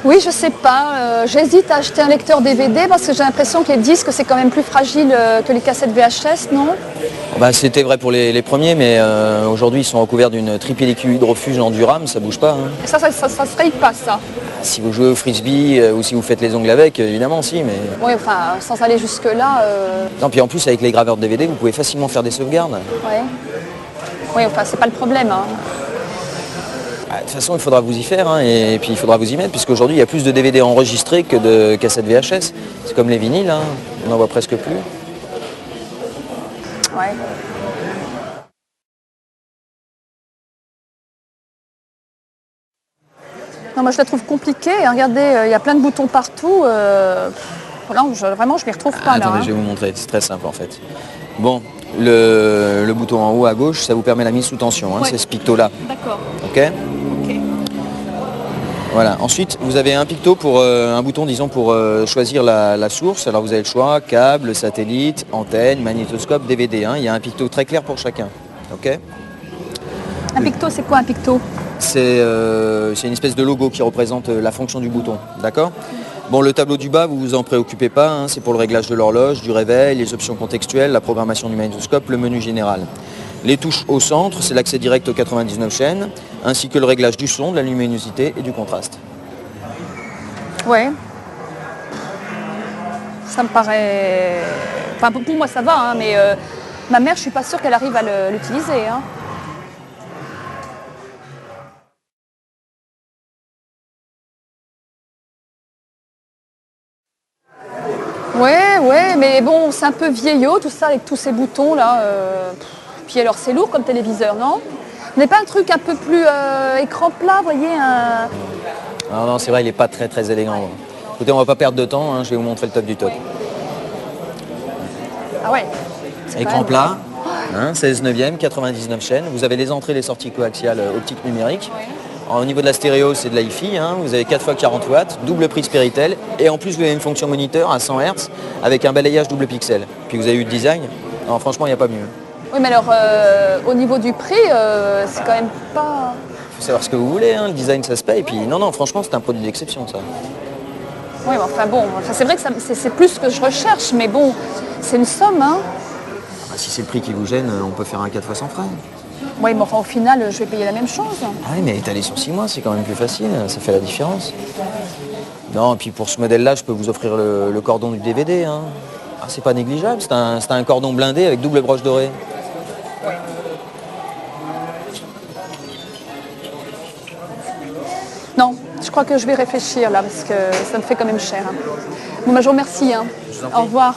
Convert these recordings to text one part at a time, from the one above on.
Oui, je sais pas. J'hésite à acheter un lecteur DVD parce que j'ai l'impression que les disques, c'est quand même plus fragile que les cassettes VHS, non? Bah, c'était vrai pour les premiers, mais aujourd'hui ils sont recouverts d'une triple pellicule hydrofuge en durable, ça bouge pas. Hein. Ça se raye pas, ça. Si vous jouez au frisbee ou si vous faites les ongles avec, évidemment si, mais... Oui, enfin, sans aller jusque-là... Non, puis en plus avec les graveurs DVD, vous pouvez facilement faire des sauvegardes. Ouais. Oui, enfin, c'est pas le problème. Hein. De toute façon, il faudra vous y faire, hein, et puis il faudra vous y mettre, puisqu'aujourd'hui, il y a plus de DVD enregistrés que de cassettes VHS. C'est comme les vinyles, hein, on n'en voit presque plus. Ouais. Non, moi, je la trouve compliquée. Regardez, il y a plein de boutons partout. Voilà, vraiment, je m'y retrouve pas. Attendez, là, hein. je vais vous montrer, c'est très simple en fait. Bon, le bouton en haut à gauche, ça vous permet la mise sous tension, hein, Ouais. c'est ce picto-là. D'accord. Ok. Voilà. Ensuite, vous avez un picto pour un bouton, disons, pour choisir la source. Alors vous avez le choix, câble, satellite, antenne, magnétoscope, DVD. Hein. Il y a un picto très clair pour chacun. Ok. Un picto, c'est quoi un picto? C'est une espèce de logo qui représente la fonction du bouton. D'accord. Bon, le tableau du bas, vous vous en préoccupez pas. Hein. C'est pour le réglage de l'horloge, du réveil, les options contextuelles, la programmation du magnétoscope, le menu général. Les touches au centre, c'est l'accès direct aux 99 chaînes, ainsi que le réglage du son, de la luminosité et du contraste. Ouais. Ça me paraît... Enfin, pour moi, ça va, hein, mais ma mère, je suis pas sûre qu'elle arrive à l'utiliser. Hein. Ouais, mais bon, c'est un peu vieillot, tout ça, avec tous ces boutons, là. Puis alors, c'est lourd comme téléviseur, non? Vous n'avez pas un truc un peu plus écran plat, vous voyez un... Non, c'est vrai, il n'est pas très très élégant. Écoutez, on va pas perdre de temps, hein, je vais vous montrer le top du top. Ah ouais. Écran plat, hein, 16 neuvième, 99 chaînes. Vous avez les entrées et les sorties coaxiales optiques numériques. Au niveau de la stéréo, c'est de la hi-fi, hein. Vous avez 4 x 40 watts, double prise Péritel, et en plus vous avez une fonction moniteur à 100 Hz avec un balayage double pixel. Puis vous avez eu le design. Non, franchement, il n'y a pas mieux. Oui, mais alors, au niveau du prix, c'est quand même pas... Il faut savoir ce que vous voulez, hein. Le design ça se paye. Puis non, franchement, c'est un produit d'exception, ça. Oui, mais enfin bon, c'est vrai que c'est plus ce que je recherche, mais bon, c'est une somme, hein. Ah, si c'est le prix qui vous gêne, on peut faire un 4 fois sans frais. Oui, mais enfin, au final, je vais payer la même chose. Ah oui, mais étaler sur 6 mois, c'est quand même plus facile, ça fait la différence. Non, et puis pour ce modèle-là, je peux vous offrir le cordon du DVD. Hein. Ah, c'est pas négligeable, c'est un cordon blindé avec double broche dorée. Non, je crois que je vais réfléchir là, parce que ça me fait quand même cher. Hein. Bon, bah, je vous remercie. Hein. Au revoir.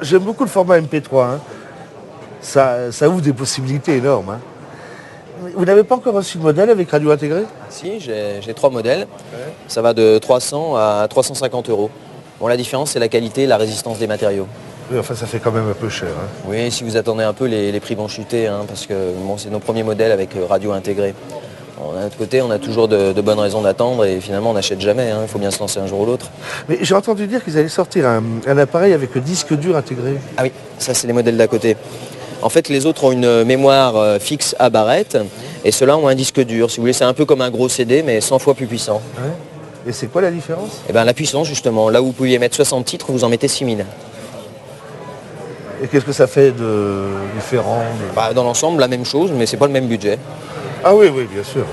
J'aime beaucoup le format MP3. Hein. Ça ouvre des possibilités énormes. Hein. Vous n'avez pas encore reçu de modèle avec radio intégrée? Si, j'ai 3 modèles. Ouais. Ça va de 300 à 350 €. Bon, la différence, c'est la qualité et la résistance des matériaux. Oui, enfin, ça fait quand même un peu cher. Hein. Oui, si vous attendez un peu, les prix vont chuter, hein, parce que bon, c'est nos premiers modèles avec radio intégrée. Bon, d'un autre côté, on a toujours de bonnes raisons d'attendre et finalement, on n'achète jamais. Il faut bien se lancer un jour ou l'autre. Mais j'ai entendu dire qu'ils allaient sortir un appareil avec le disque dur intégré. Ah oui, ça, c'est les modèles d'à côté. En fait, les autres ont une mémoire fixe à barrette et ceux-là ont un disque dur. Si vous voulez, c'est un peu comme un gros CD, mais 100 fois plus puissant. Ouais. Et c'est quoi la différence? Eh bien, la puissance, justement. Là où vous pouviez mettre 60 titres, vous en mettez 6000. Et qu'est-ce que ça fait de différent Bah, dans l'ensemble, la même chose, mais c'est pas le même budget. Ah oui, bien sûr.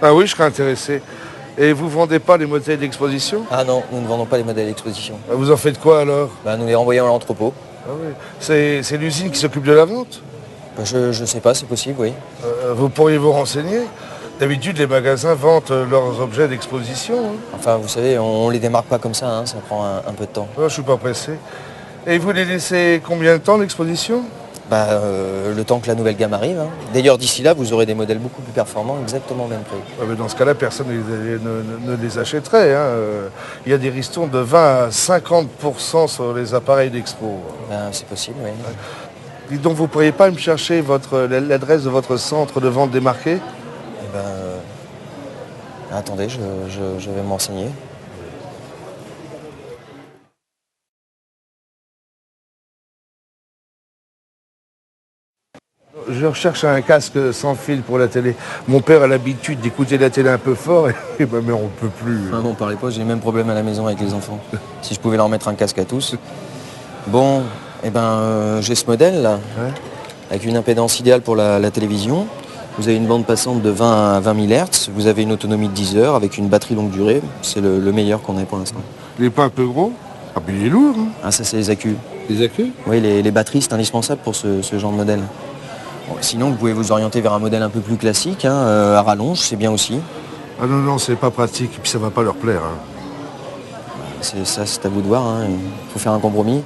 Ah oui, je serais intéressé. Et vous vendez pas les modèles d'exposition? Ah non, nous ne vendons pas les modèles d'exposition. Vous en faites quoi alors? Bah, nous les renvoyons à l'entrepôt. Ah oui. C'est l'usine qui s'occupe de la vente? Bah, je sais pas, c'est possible, oui. Vous pourriez vous renseigner? D'habitude, les magasins vendent leurs objets d'exposition. Hein. Enfin, vous savez, on les démarque pas comme ça, hein, ça prend un peu de temps. Oh, je suis pas pressé. Et vous les laissez combien de temps l'exposition? Bah, le temps que la nouvelle gamme arrive. Hein. D'ailleurs, d'ici là, vous aurez des modèles beaucoup plus performants, exactement au même prix. Ah, mais dans ce cas-là, personne ne les achèterait. Hein. Il y a des ristournes de 20 à 50% sur les appareils d'expo. Ben, c'est possible, oui. Ouais. Et donc, vous ne pourriez pas me chercher l'adresse de votre centre de vente démarqué? Eh ben, Attendez, je vais m'enseigner. Je recherche un casque sans fil pour la télé. Mon père a l'habitude d'écouter la télé un peu fort et ma mère on peut plus. Ah non, parlez pas, j'ai le même problème à la maison avec les enfants. Si je pouvais leur mettre un casque à tous. Bon, eh ben, j'ai ce modèle là, Ouais. avec une impédance idéale pour la télévision. Vous avez une bande passante de 20 à 20 000 Hz. Vous avez une autonomie de 10 heures avec une batterie longue durée. C'est le meilleur qu'on ait pour l'instant. Il n'est pas un peu gros? Ah mais il est lourd, hein. Ah, ça c'est les accus. Les accus? Oui, les batteries c'est indispensable pour ce genre de modèle. Bon, sinon, vous pouvez vous orienter vers un modèle un peu plus classique, hein, à rallonge, c'est bien aussi. Ah non, non, c'est pas pratique, et puis ça va pas leur plaire. Hein. C'est à vous de voir, hein. Il faut faire un compromis.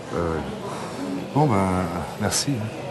Bon ben, merci. Hein.